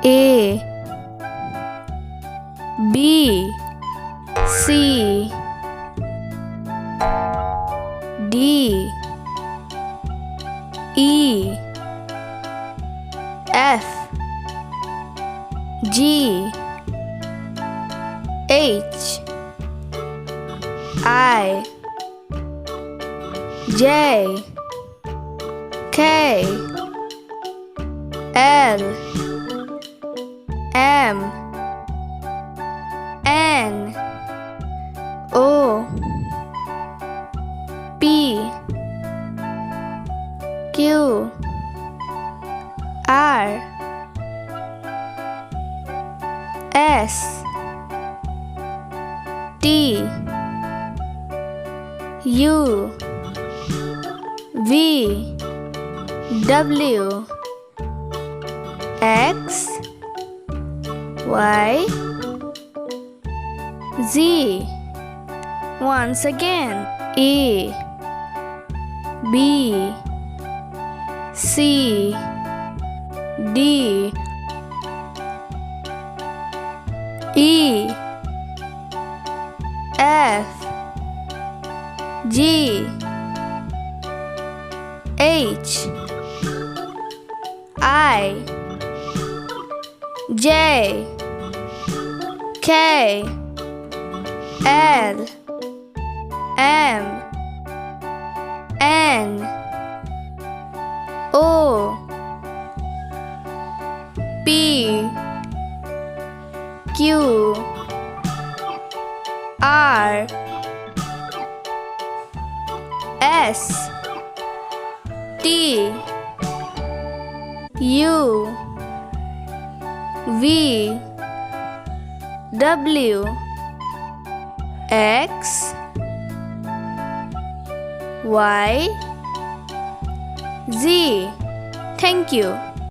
A B C D E F G H I J K L M N O P Q R S T U V W X Y Z. Once again. A B C D E F G H I J K L M N O P Q R S T U V W X Y Z. Thank you.